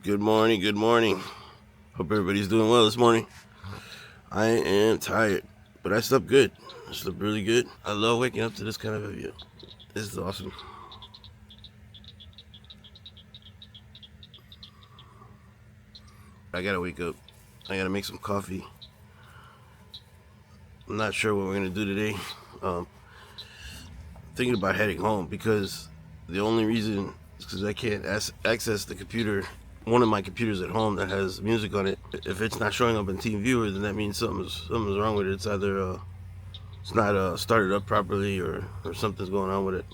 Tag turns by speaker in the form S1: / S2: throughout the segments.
S1: Good morning, good morning. Hope everybody's doing well this morning. I am tired, but I slept good. I slept really good. I love waking up to this kind of a view. This is awesome. I gotta wake up. I gotta make some coffee. I'm not sure what we're gonna do today. Thinking about heading home because the only reason is because I can't access the computer, one of my computers at home that has music on it. If it's not showing up in TeamViewer, then that means something's wrong with it. It's either it's not started up properly or something's going on with it.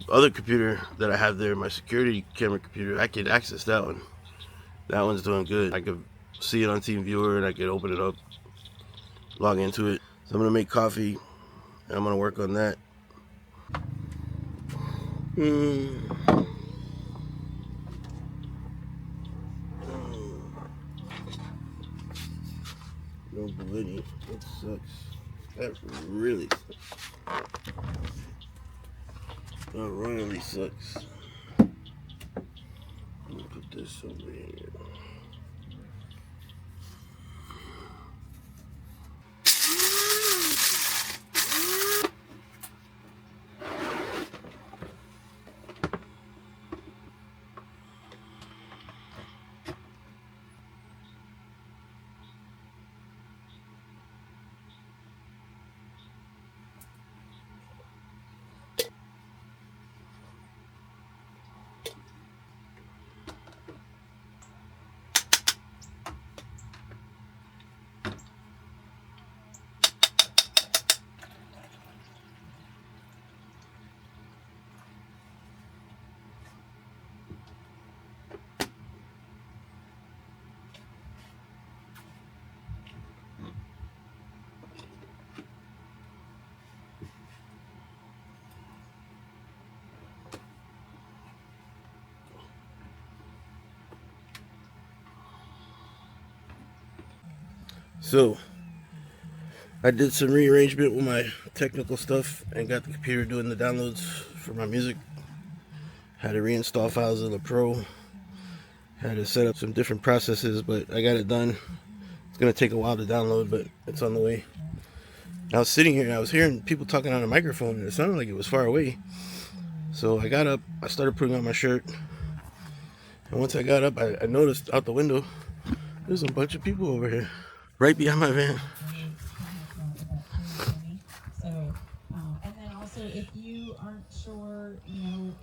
S1: Other computer that I have there, my security camera computer, I can access that one. That one's doing good. I could see it on TeamViewer and I could open it up, log into it. So I'm gonna make coffee and I'm gonna work on that. No validity. That sucks. That really sucks. That royally sucks. I'm gonna put this over here. So, I did some rearrangement with my technical stuff and got the computer doing the downloads for my music. Had to reinstall files of the Pro. Had to set up some different processes, but I got it done. It's going to take a while to download, but it's on the way. I was sitting here and I was hearing people talking on a microphone and it sounded like it was far away. So I got up, I started putting on my shirt. And once I got up, I noticed out the window, there's a bunch of people over here. Right behind my van.
S2: So, and then also, if you aren't sure,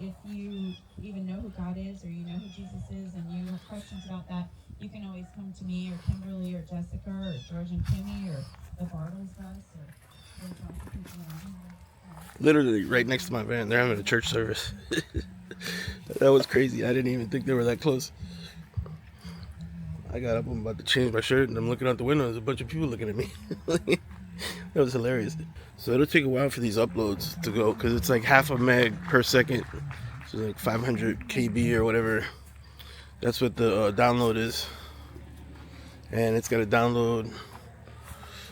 S2: if you even know who God is or you know who Jesus is and you have questions about that, you can always come to me or Kimberly or Jessica or George and Kimmy or the Bartles bus or people around here.
S1: Literally right next to my van. They're having a church service. That was crazy. I didn't even think they were that close. I got up, I'm about to change my shirt, and I'm looking out the window, there's a bunch of people looking at me. That was hilarious. So it'll take a while for these uploads to go, because it's like half a meg per second. So like 500 KB or whatever. That's what the download is. And it's got to download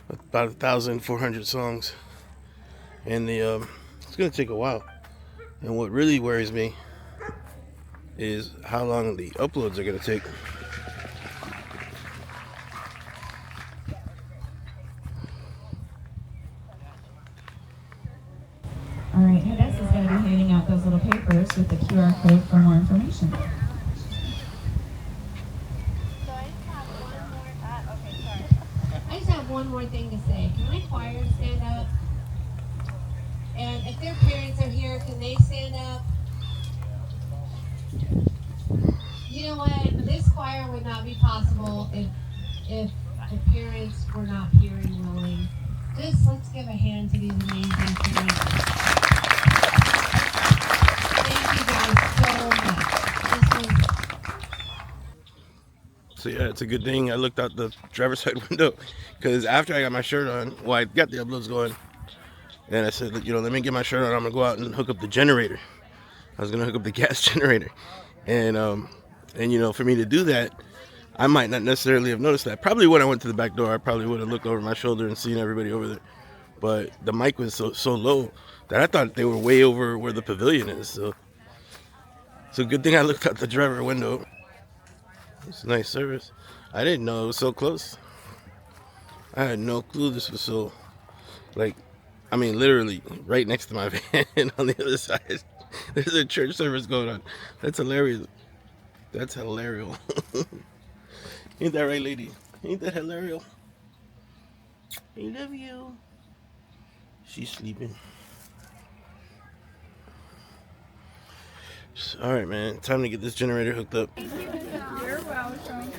S1: about 1,400 songs. And it's going to take a while. And what really worries me is how long the uploads are going to take.
S2: All right, Hadass is going to be handing out those little papers with the QR code for more information.
S3: I just have one more thing to say. Can my choir stand up? And if their parents are here, can they stand up? You know what? This choir would not be possible if the parents were not here and willing. Just let's give a hand to these amazing students. Thank you guys so much.
S1: So yeah, it's a good thing I looked out the driver's side window, because after I got my shirt on, well, I got the uploads going, and I said, let me get my shirt on. I'm gonna go out and hook up the generator. I was gonna hook up the gas generator, and for me to do that, I might not necessarily have noticed that. Probably when I went to the back door, I probably would have looked over my shoulder and seen everybody over there. But the mic was so low that I thought they were way over where the pavilion is. So good thing I looked out the driver window. It's a nice service. I didn't know it was so close. I had no clue this was so, like, I mean, literally right next to my van on the other side. There's a church service going on. That's hilarious. That's hilarious. Ain't that right, lady? Ain't that hilarious? I love you. She's sleeping. All right, man. Time to get this generator hooked up.
S4: You're welcome.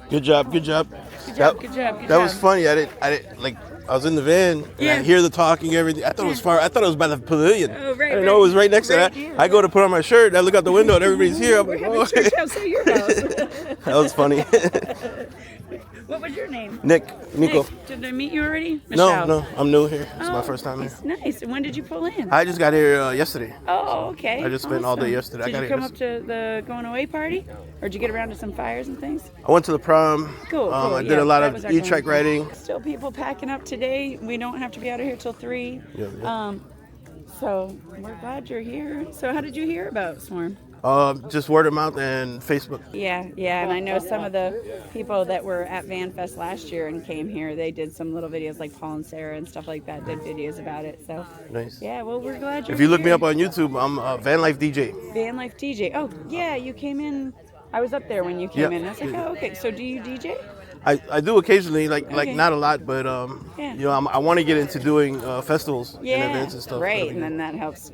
S1: Good job. Good job.
S4: Good job. Good job.
S1: That was funny. I didn't like. I was in the van and I hear the talking, everything. I thought it was far. I thought it was by the pavilion.
S4: Oh, right.
S1: I didn't know it was right next to that. I go to put on my shirt. And I look out the window and everybody's here. I'm like,
S4: We're having
S1: oh.
S4: church outside your house.
S1: That was funny.
S4: What was your name?
S1: Nico.
S4: Nick, did I meet you already? Michelle.
S1: No, I'm new here. It's my first time here.
S4: That's nice. And when did you pull in?
S1: I just got here yesterday.
S4: Oh, okay.
S1: I just spent all day yesterday.
S4: Did
S1: I got
S4: you
S1: here
S4: come up to the going away party? Or did you get around to some fires and things?
S1: I went to the prom.
S4: Cool.
S1: I did a lot of e-track riding.
S4: Still people packing up today. We don't have to be out of here till 3.
S1: Yeah.
S4: So we're glad you're here. So how did you hear about Swarm?
S1: Just word of mouth and Facebook.
S4: Yeah, and I know some of the people that were at Van Fest last year and came here, they did some little videos, like Paul and Sarah and stuff like that, did videos about it. So
S1: Nice.
S4: yeah, well, we're glad you're
S1: If you look
S4: here.
S1: me up on YouTube, I'm a Van Life DJ.
S4: Van Life DJ. Oh, yeah, you came in. I was up there when you came
S1: Yeah.
S4: in. I was like, oh, okay. So do you DJ?
S1: I do occasionally, like
S4: Okay.
S1: not a lot, but
S4: Yeah.
S1: you know, I want to get into doing festivals and
S4: Yeah,
S1: events and stuff.
S4: right, and then that helps,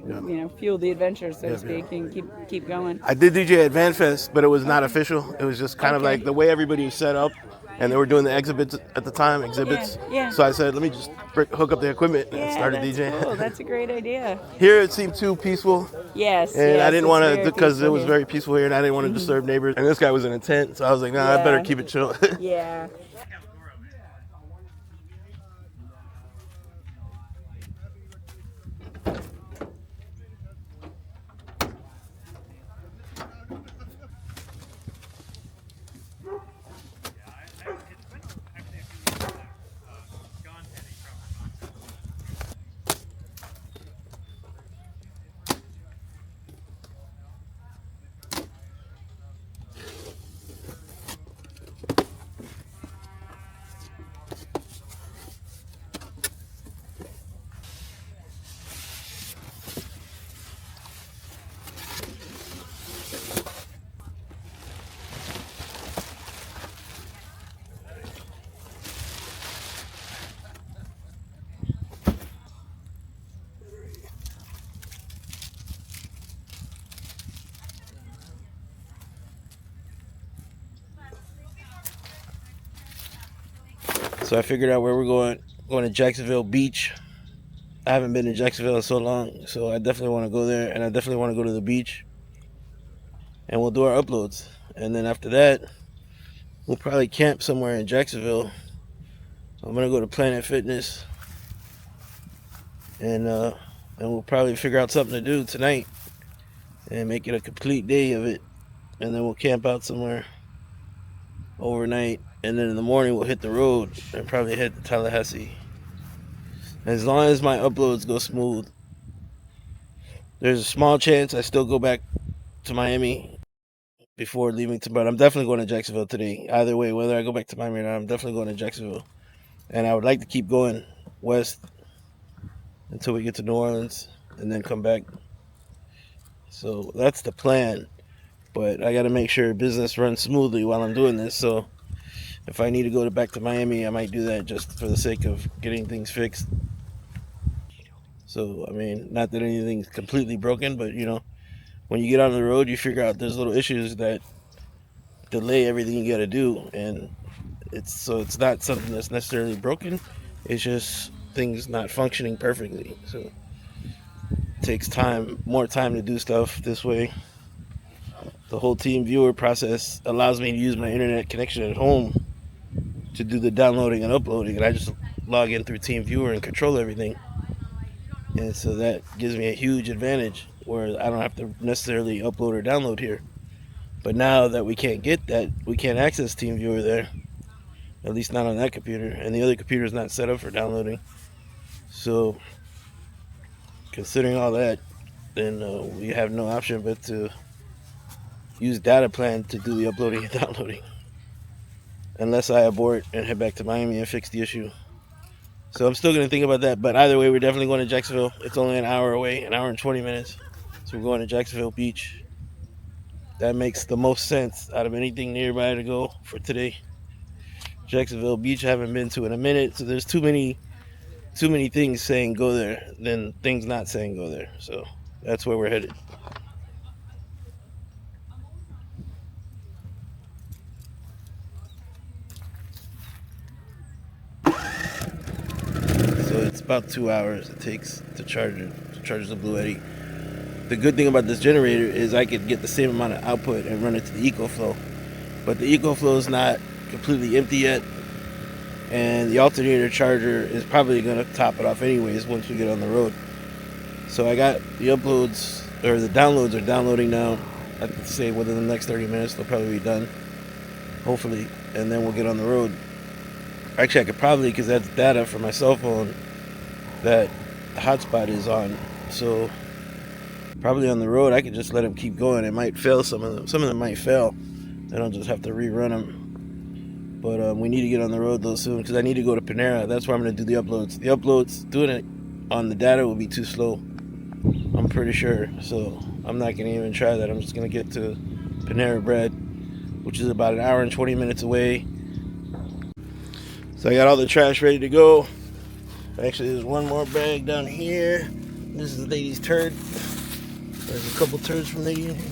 S4: fuel the adventure, so to
S1: Yeah,
S4: speak, and keep going.
S1: I did DJ at Van Fest, but it was not official. It was just kind of
S4: Okay.
S1: like the way everybody was set up, and they were doing the exhibits at the time.
S4: Yeah.
S1: So I said, let me just hook up the equipment and started
S4: that's
S1: DJing.
S4: cool. That's a great idea.
S1: Here it seemed too peaceful,
S4: Yes,
S1: and I didn't
S4: it's
S1: want to
S4: very
S1: because it
S4: peaceful
S1: was
S4: here.
S1: very peaceful here, and I didn't want to disturb neighbors. And this guy was in a tent, so I was like, nah, I better
S4: Yeah.
S1: keep it chill.
S4: Yeah.
S1: So I figured out where we're going. Going to Jacksonville Beach. I haven't been to Jacksonville in so long, so I definitely want to go there, and I definitely want to go to the beach. And we'll do our uploads. And then after that, we'll probably camp somewhere in Jacksonville. I'm gonna go to Planet Fitness, and we'll probably figure out something to do tonight, and make it a complete day of it. And then we'll camp out somewhere overnight, and then in the morning we'll hit the road and probably head to Tallahassee. As long as my uploads go smooth, there's a small chance I still go back to Miami before leaving but I'm definitely going to Jacksonville today. Either way, whether I go back to Miami or not, I'm definitely going to Jacksonville. And I would like to keep going west until we get to New Orleans and then come back. So that's the plan. But I got to make sure business runs smoothly while I'm doing this. So if I need to go back to Miami, I might do that just for the sake of getting things fixed. So, I mean, not that anything's completely broken, but, you know, when you get on the road, you figure out there's little issues that delay everything you got to do. And it's not something that's necessarily broken. It's just things not functioning perfectly. So it takes more time to do stuff this way. The whole team viewer process allows me to use my internet connection at home to do the downloading and uploading, and I just log in through team viewer and control everything. And so that gives me a huge advantage where I don't have to necessarily upload or download here. But now that we can't get that, we can't access team viewer there, at least not on that computer, and the other computer is not set up for downloading. So considering all that, then we have no option but to use data plan to do the uploading and downloading. Unless I abort and head back to Miami and fix the issue. So I'm still going to think about that. But either way, we're definitely going to Jacksonville. It's only an hour away, an hour and 20 minutes. So we're going to Jacksonville Beach. That makes the most sense out of anything nearby to go for today. Jacksonville Beach I haven't been to in a minute. So there's too many things saying go there than things not saying go there. So that's where we're headed. So it's about 2 hours it takes to charge the Blue Eddy. The good thing about this generator is I could get the same amount of output and run it to the EcoFlow. But the EcoFlow is not completely empty yet. And the alternator charger is probably going to top it off anyways once we get on the road. So I got the uploads, or the downloads are downloading now. I could say within the next 30 minutes they'll probably be done. Hopefully. And then we'll get on the road. Actually, I could probably, because that's data from my cell phone that the hotspot is on. So probably on the road, I could just let them keep going. It might fail some of them. Some of them might fail. Then I'll just have to rerun them. But we need to get on the road though soon because I need to go to Panera. That's where I'm going to do the uploads. The uploads, doing it on the data will be too slow. I'm pretty sure. So I'm not going to even try that. I'm just going to get to Panera Bread, which is about an hour and 20 minutes away. So I got all the trash ready to go. Actually, there's one more bag down here. This is the lady's turd. There's a couple turds from lady in here.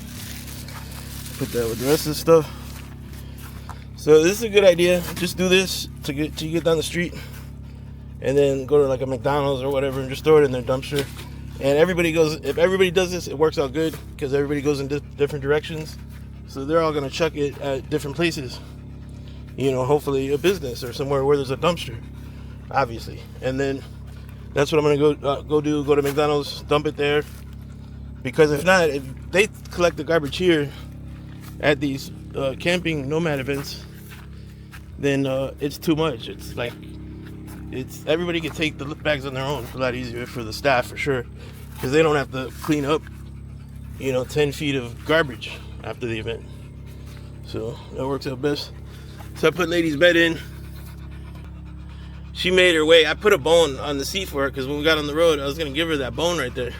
S1: Put that with the rest of the stuff. So this is a good idea. Just do this till you get down the street, and then go to like a McDonald's or whatever and just throw it in their dumpster. And everybody goes. If everybody does this, it works out good because everybody goes in different directions. So they're all gonna chuck it at different places. You know, hopefully a business or somewhere where there's a dumpster, obviously. And then that's what I'm gonna go do. Go to McDonald's, dump it there. Because if not, if they collect the garbage here at these camping nomad events, then it's too much. It's like everybody can take the bags on their own. It's a lot easier for the staff for sure, because they don't have to clean up 10 feet of garbage after the event. So that works out best. So I put lady's bed in. She made her way. I put a bone on the seat for her because when we got on the road I was gonna give her that bone right there,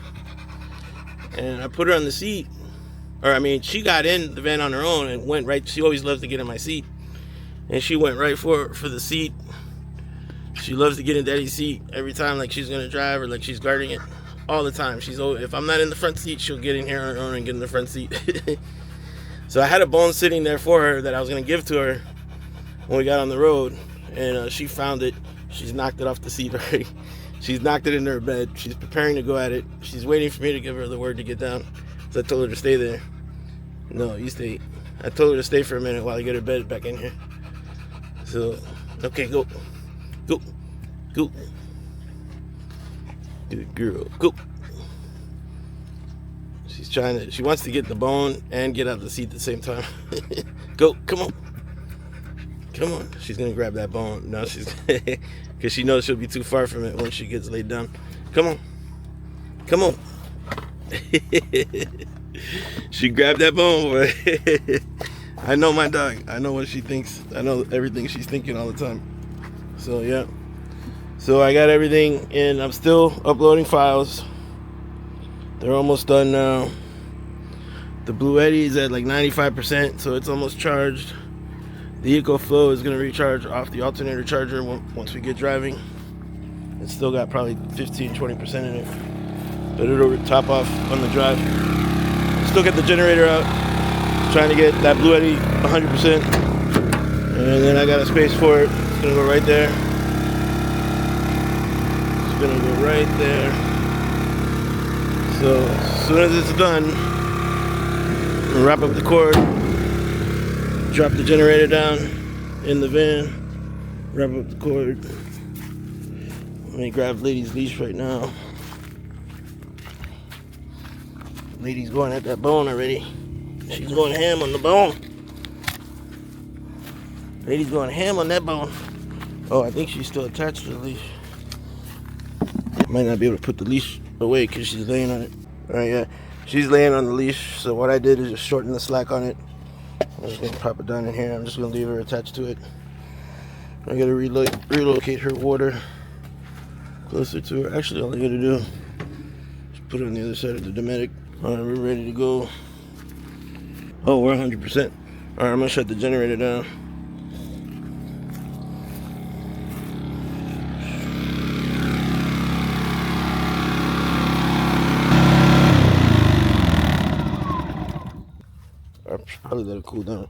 S1: and I put her on the seat. She got in the van on her own and went right. She always loves to get in my seat, and she went right for the seat. She loves to get in Daddy's seat every time, like she's gonna drive or like she's guarding it all the time. If I'm not in the front seat, she'll get in here on her own and get in the front seat. So I had a bone sitting there for her that I was gonna give to her when we got on the road, and she found it. She's knocked it off the seat already. She's knocked it into her bed. She's preparing to go at it. She's waiting for me to give her the word to get down. So I told her to stay there. No, you stay. I told her to stay for a minute while I get her bed back in here. So, okay, go. Go. Go. Good girl. Go. She wants to get the bone and get out of the seat at the same time. Go, come on. Come on. She's going to grab that bone. No, she's because she knows she'll be too far from it once she gets laid down. Come on. Come on. She grabbed that bone, but I know my dog. I know what she thinks. I know everything she's thinking all the time. So yeah. So I got everything in. I'm still uploading files. They're almost done now. The Blue Eddy is at like 95%, so it's almost charged. The EcoFlow is going to recharge off the alternator charger once we get driving. It's still got probably 15-20% in it, but it'll top off on the drive. Still get the generator out. Trying to get that Blue Eddy 100%, and then I got a space for it. It's gonna go right there. It's gonna go right there. So as soon as it's done, we'll wrap up the cord, drop the generator down in the van, wrap up the cord. Let me grab lady's leash right now. Lady's going at that bone already. She's going ham on the bone. Lady's going ham on that bone. Oh, I think she's still attached to the leash. Might not be able to put the leash away because she's laying on it. Alright, yeah. She's laying on the leash, so what I did is just shorten the slack on it. I'm just gonna pop it down in here. I'm just gonna leave her attached to it. I gotta relocate her water closer to her. Actually, all I gotta do is put it on the other side of the Dometic. All right, we're ready to go. Oh, we're 100%. All right, I'm gonna shut the generator down. I should probably let it cool down.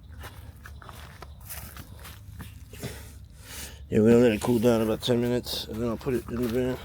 S1: Yeah, we're gonna let it cool down about 10 minutes, and then I'll put it in the van.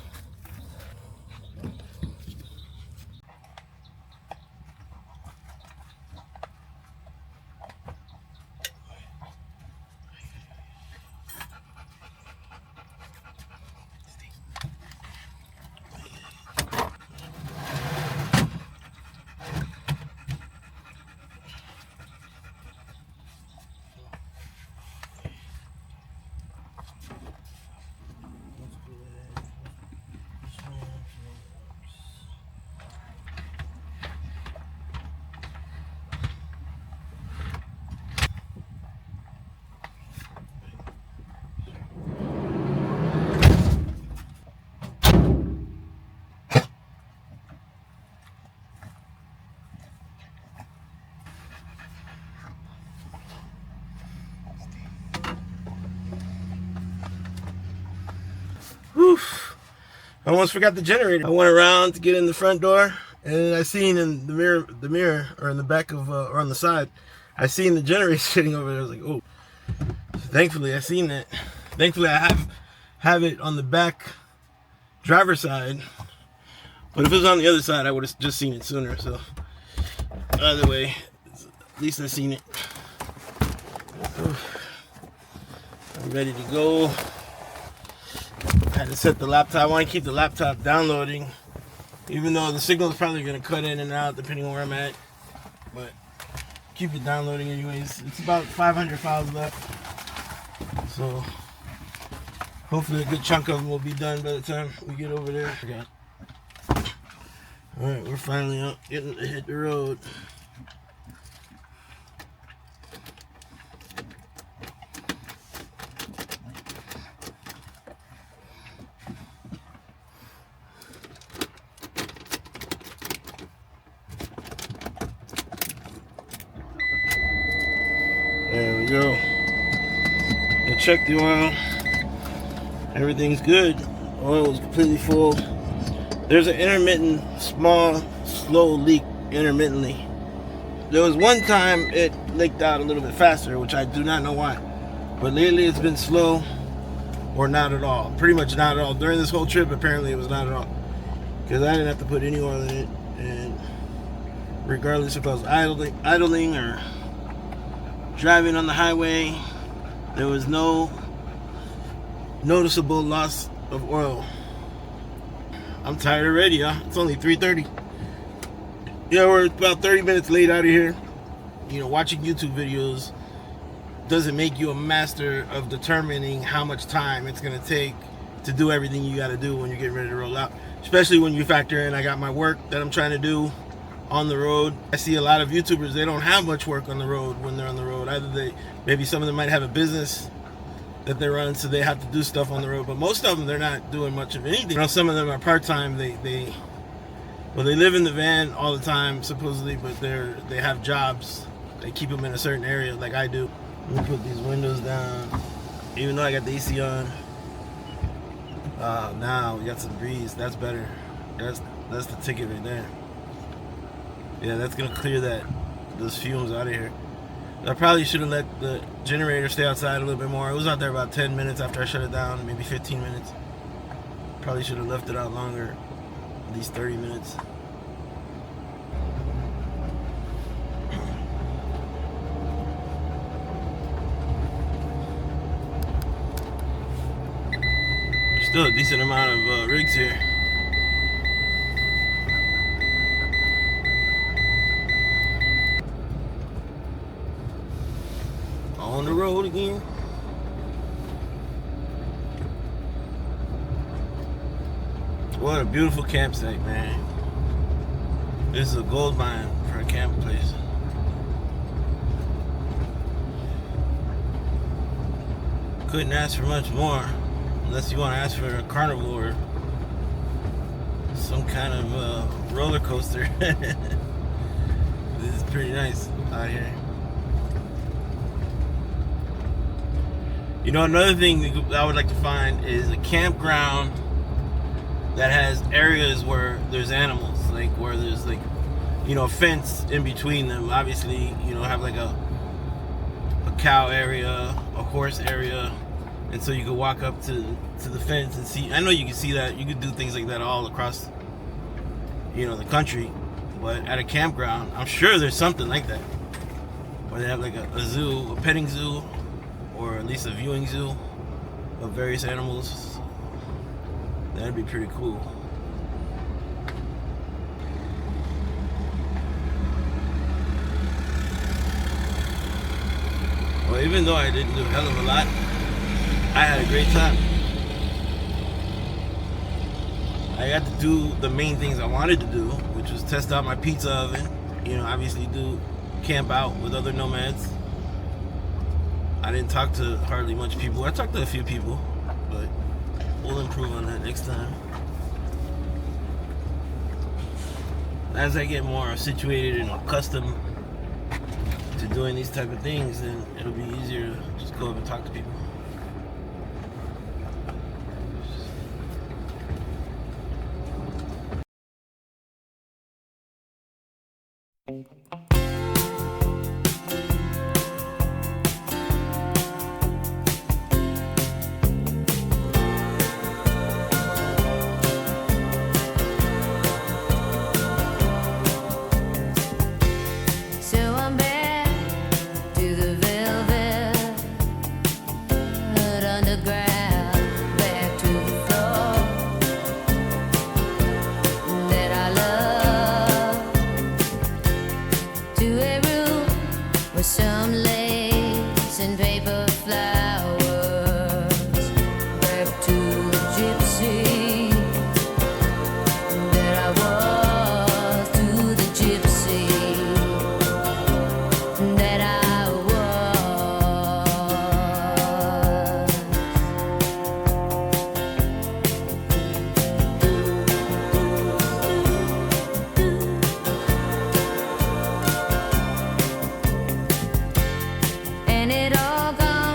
S1: Oof. I almost forgot the generator. I went around to get in the front door, and I seen in the mirror, or in the back of, or on the side, I seen the generator sitting over there. I was like, oh. So thankfully, I seen that. Thankfully, I have it on the back driver's side. But if it was on the other side, I would have just seen it sooner. So either way, at least I seen it. Oof. I'm ready to go. I had to set the laptop. I want to keep the laptop downloading, even though the signal is probably going to cut in and out depending on where I'm at. But keep it downloading anyways. It's about 500 files left, so hopefully a good chunk of them will be done by the time we get over there. All right, we're finally out, getting to hit the road. There we go. I checked the oil. Everything's good. Oil was completely full. There's an intermittent, small, slow leak intermittently. There was one time it leaked out a little bit faster, which I do not know why. But lately it's been slow or not at all. Pretty much not at all. During this whole trip, apparently it was not at all. Because I didn't have to put any oil in it. And regardless if I was idling or driving on the highway, there was no noticeable loss of oil. I'm tired already, y'all. It's only 3:30. Yeah, we're about 30 minutes late out of here. You know, watching YouTube videos doesn't make you a master of determining how much time it's going to take to do everything you got to do when you're getting ready to roll out. Especially when you factor in I got my work that I'm trying to do on the road. I see a lot of YouTubers, they don't have much work on the road when they're on the road. Either maybe some of them might have a business that they run, so they have to do stuff on the road. But most of them, they're not doing much of anything. You know, some of them are part-time. They live in the van all the time, supposedly, but they have jobs. They keep them in a certain area, like I do. Let me put these windows down. Even though I got the AC on. Now we got some breeze. That's better. That's the ticket right there. Yeah, that's gonna clear those fumes out of here. I probably should have let the generator stay outside a little bit more. It was out there about 10 minutes after I shut it down, maybe 15 minutes. Probably should have left it out longer, at least 30 minutes. There's still a decent amount of rigs here. On the road again. What a beautiful campsite, man. This is a gold mine for a camp place. Couldn't ask for much more, unless you want to ask for a carnival or some kind of roller coaster. This is pretty nice out here. You know, another thing I would like to find is a campground that has areas where there's animals, like where there's like, you know, a fence in between them. Obviously, you know, have like a cow area, a horse area, and so you could walk up to the fence and see. I know you can see that. You could do things like that all across, you know, the country, but at a campground, I'm sure there's something like that, where they have like a zoo, a petting zoo, or at least a viewing zoo of various animals. That'd be pretty cool. Well, even though I didn't do a hell of a lot, I had a great time. I got to do the main things I wanted to do, which was test out my pizza oven. You know, obviously do camp out with other nomads. I didn't talk to hardly much people. I talked to a few people, but we'll improve on that next time. As I get more situated and accustomed to doing these type of things, then it'll be easier to just go up and talk to people.
S5: And it all gone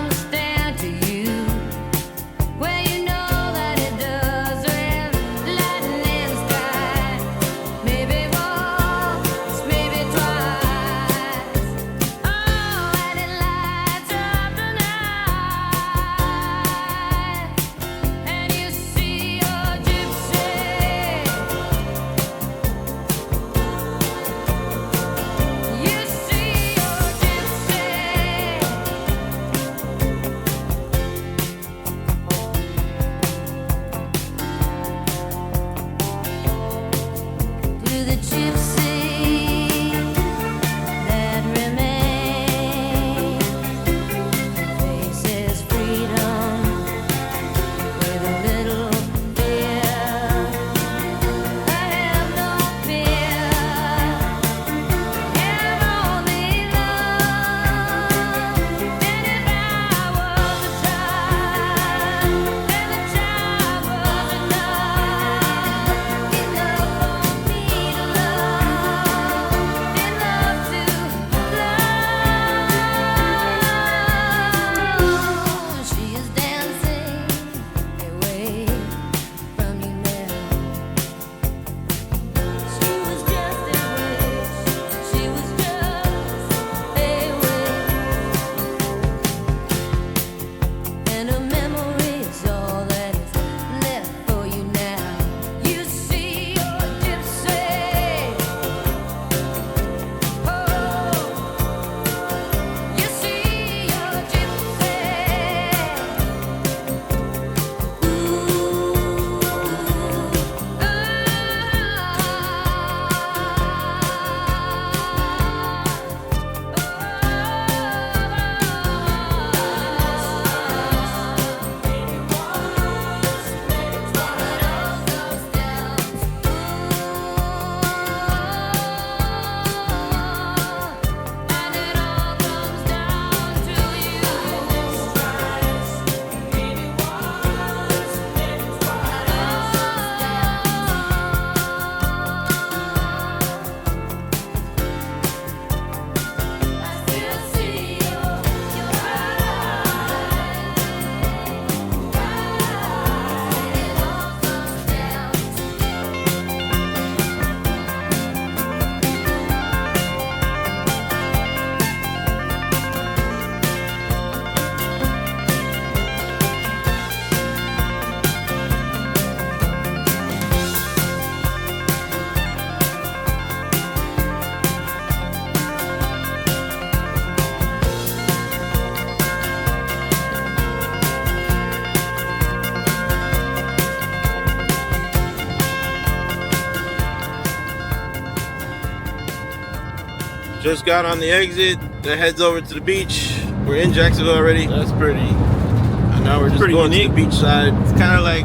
S1: Just got on the exit that heads over to the beach. We're in Jacksonville already. That's pretty. And now we're just going to the beach side. It's kind of like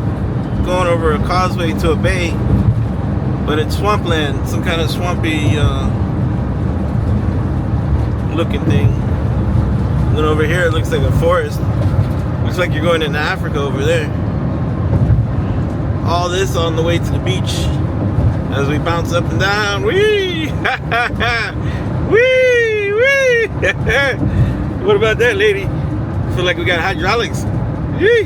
S1: going over a causeway to a bay, but it's swampland, some kind of swampy looking thing. And then over here it looks like a forest. Looks like you're going into Africa over there. All this on the way to the beach as we bounce up and down. Whee! Whee! Whee! What about that, lady? Feel like we got hydraulics. Whee!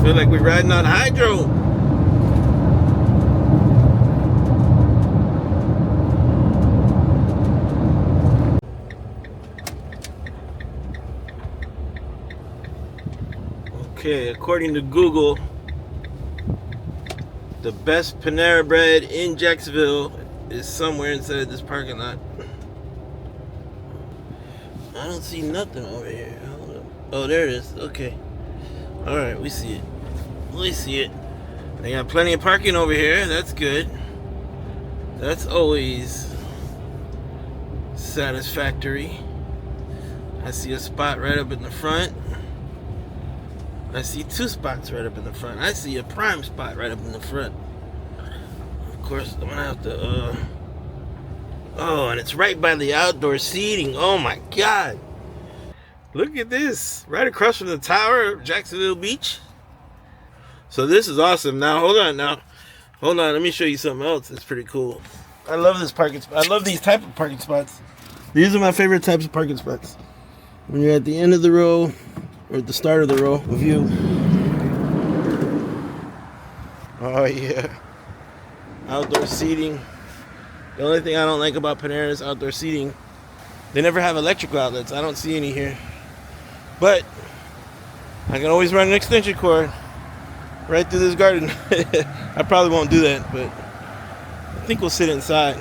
S1: Feel like we're riding on hydro. Okay, according to Google, the best Panera Bread in Jacksonville is somewhere inside this parking lot. I don't see nothing over here. Hold up. Oh, there it is. Okay. Alright, we see it. We see it. They got plenty of parking over here. That's good. That's always satisfactory. I see a spot right up in the front. I see two spots right up in the front. I see a prime spot right up in the front. Of course, I'm gonna have to, oh, and it's right by the outdoor seating. Oh my God. Look at this. Right across from the tower of Jacksonville Beach. So this is awesome. Now, hold on now. Hold on, let me show you something else that's pretty cool. I love this parking spot. I love these type of parking spots. These are my favorite types of parking spots. When you're at the end of the row, or at the start of the row, a view. Oh yeah. Outdoor seating. The only thing I don't like about Panera's outdoor seating, they never have electrical outlets. I don't see any here. But I can always run an extension cord right through this garden. I probably won't do that, but I think we'll sit inside.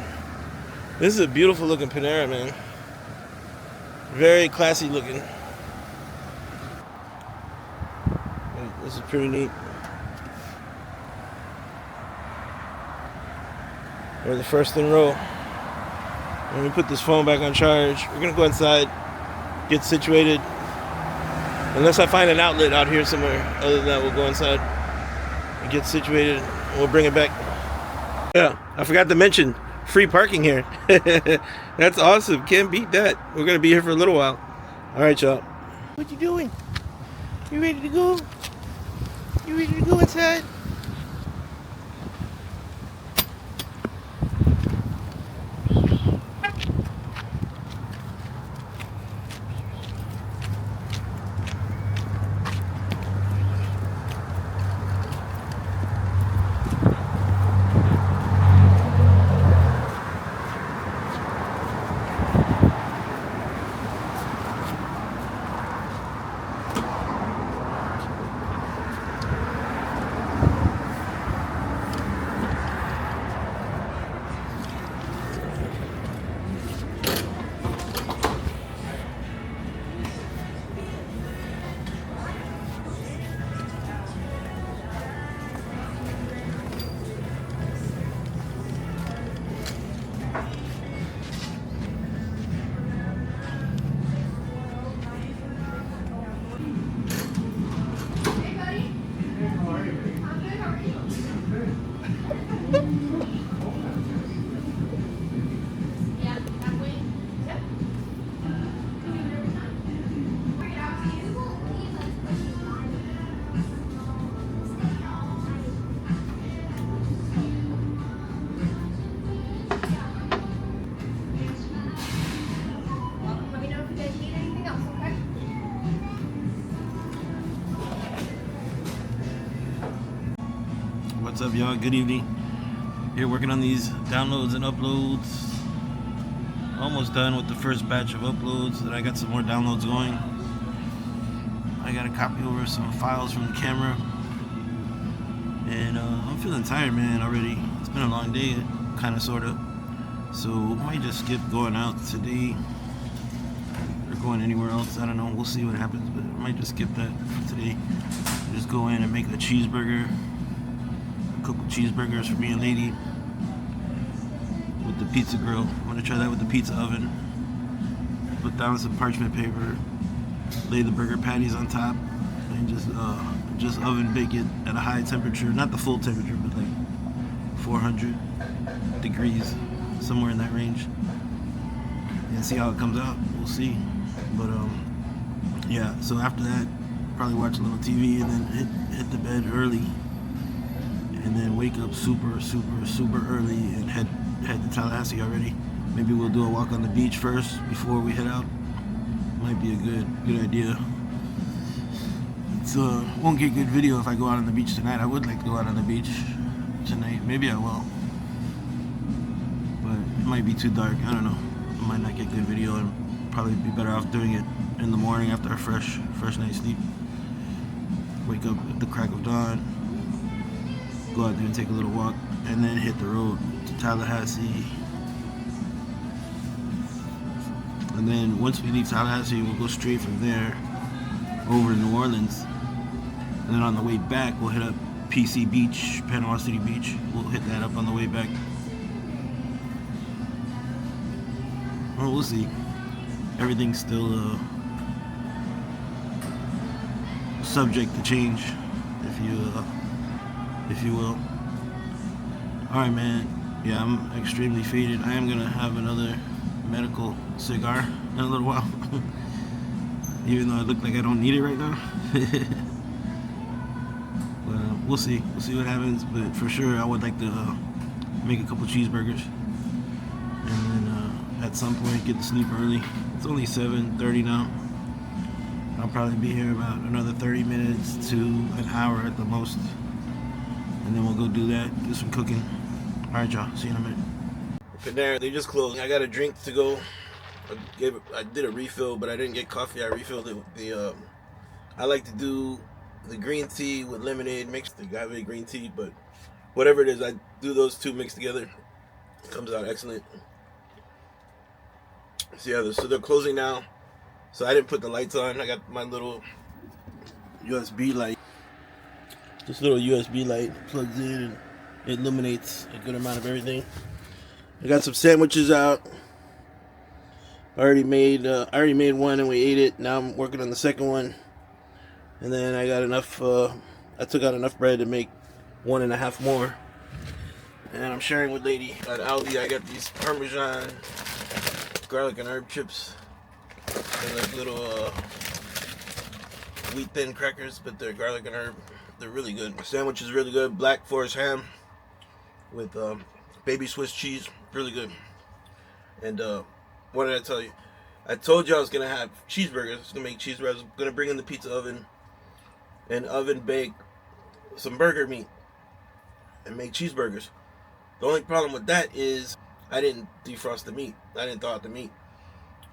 S1: This is a beautiful looking Panera, man. Very classy looking. This is pretty neat. We're the first in row. Let me put this phone back on charge. We're gonna go inside, get situated. Unless I find an outlet out here somewhere. Other than that, we'll go inside and get situated, and we'll bring it back. Yeah, I forgot to mention free parking here. That's awesome. Can't beat that. We're gonna be here for a little while. All right, y'all. What you doing? You ready to go? You ready to go inside? What's up, y'all? Good evening. Here working on these downloads and uploads. Almost done with the first batch of uploads, and I got some more downloads going. I gotta copy over some files from the camera, and I'm feeling tired, man, already. It's been a long day, kind of, sort of. So I might just skip going out today or going anywhere else. I don't know. We'll see what happens, but I might just skip that for today. Just go in and make a cheeseburger. Couple cheeseburgers for me and lady with the pizza grill. I'm gonna try that with the pizza oven. Put down some parchment paper, lay the burger patties on top, and just oven bake it at a high temperature. Not the full temperature, but like 400 degrees, somewhere in that range. And see how it comes out. We'll see. But yeah. So after that, probably watch a little TV and then hit the bed early, and then wake up super early and head to Tallahassee already. Maybe we'll do a walk on the beach first before we head out. Might be a good idea. It's won't get good video if I go out on the beach tonight. I would like to go out on the beach tonight. Maybe I will, but it might be too dark. I don't know. I might not get good video, and probably be better off doing it in the morning after a fresh night's sleep. Wake up at the crack of dawn, go out there and take a little walk, and then hit the road to Tallahassee. And then once we leave Tallahassee, we'll go straight from there over to New Orleans. And then on the way back, we'll hit up PC Beach, Panama City Beach. We'll hit that up on the way back. Well, we'll see. Everything's still subject to change, if you will. All right, man. Yeah, I'm extremely faded. I am gonna have another medical cigar in a little while, even though I look like I don't need it right now. But we'll see. We'll see what happens. But for sure, I would like to make a couple cheeseburgers, and then at some point get to sleep early. It's only 7:30 now. I'll probably be here about another 30 minutes to an hour at the most, and then we'll go do that, do some cooking. All right, y'all. See you in a minute. Panera, they just closed. I got a drink to go. I did a refill, but I didn't get coffee. I refilled it with the. I like to do the green tea with lemonade mixed, the agave green tea, but whatever it is, I do those two mixed together. It comes out excellent. So yeah, so they're closing now. So I didn't put the lights on. I got my little USB light. This little USB light plugs in and it illuminates a good amount of everything. I got some sandwiches out. I already made one and we ate it. Now I'm working on the second one. And then I got enough. I took out enough bread to make 1.5 more. And I'm sharing with Lady at Aldi. I got these Parmesan garlic and herb chips. They're like little wheat thin crackers, but they're garlic and herb. They're really good. The sandwich is really good. Black Forest ham with baby Swiss cheese. Really good. And what did I tell you? I told you I was going to have cheeseburgers. I was going to make cheeseburgers. I was going to bring in the pizza oven and oven bake some burger meat and make cheeseburgers. The only problem with that is I didn't defrost the meat. I didn't thaw out the meat.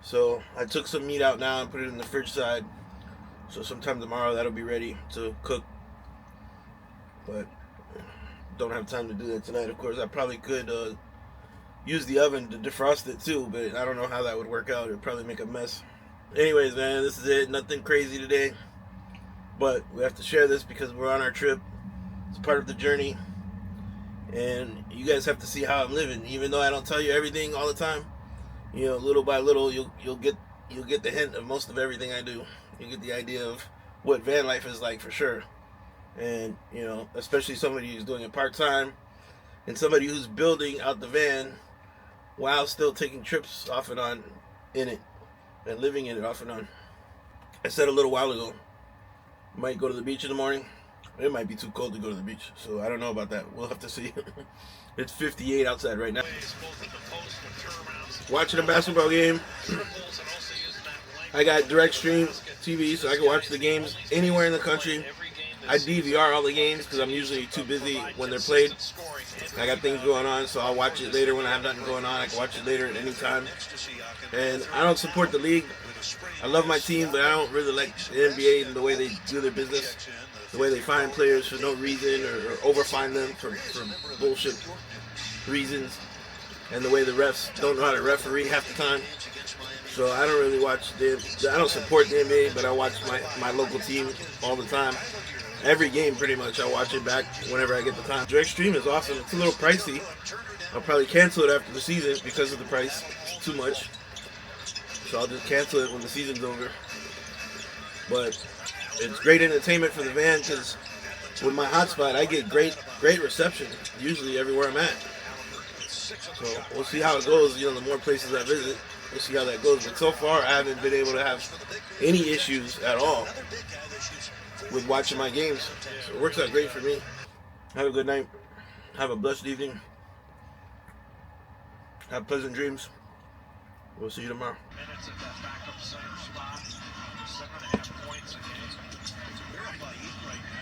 S1: So I took some meat out now and put it in the fridge side. So sometime tomorrow that'll be ready to cook. But don't have time to do that tonight. Of course, I probably could use the oven to defrost it too, but I don't know how that would work out. It'd probably make a mess. Anyways, man, this is it. Nothing crazy today. But we have to share this because we're on our trip. It's part of the journey. And you guys have to see how I'm living. Even though I don't tell you everything all the time, you know, little by little, you'll get the hint of most of everything I do. You get the idea of what van life is like for sure. And, you know, especially somebody who's doing it part-time and somebody who's building out the van while still taking trips off and on in it and living in it off and on. I said a little while ago, might go to the beach in the morning. It might be too cold to go to the beach, so I don't know about that. We'll have to see. It's 58 outside right now. Watching a basketball game. I got direct stream TV, so I can watch the games anywhere in the country. I DVR all the games because I'm usually too busy when they're played. I got things going on, so I'll watch it later when I have nothing going on. I can watch it later at any time. And I don't support the league. I love my team, but I don't really like the NBA and the way they do their business. The way they find players for no reason or overfine them for bullshit reasons. And the way the refs don't know how to referee half the time. So I don't really watch I don't support the NBA, but I watch my local team all the time. every game pretty much. I watch it back whenever I get the time. Direct stream is awesome. It's a little pricey. I'll probably cancel it after the season because of the price. It's too much. So I'll just cancel it when the season's over. But it's great entertainment for the van because with my hotspot, I get great reception usually everywhere I'm at. So we'll see how it goes. You know, the more places I visit, we'll see how that goes. But so far, I haven't been able to have any issues at all with watching my games. So it works out great for me. Have a good night. Have a blessed evening. Have pleasant dreams. We'll see you tomorrow.
S5: Minutes at that backup center spot. 7.5 points a game. They're up by 8 right now.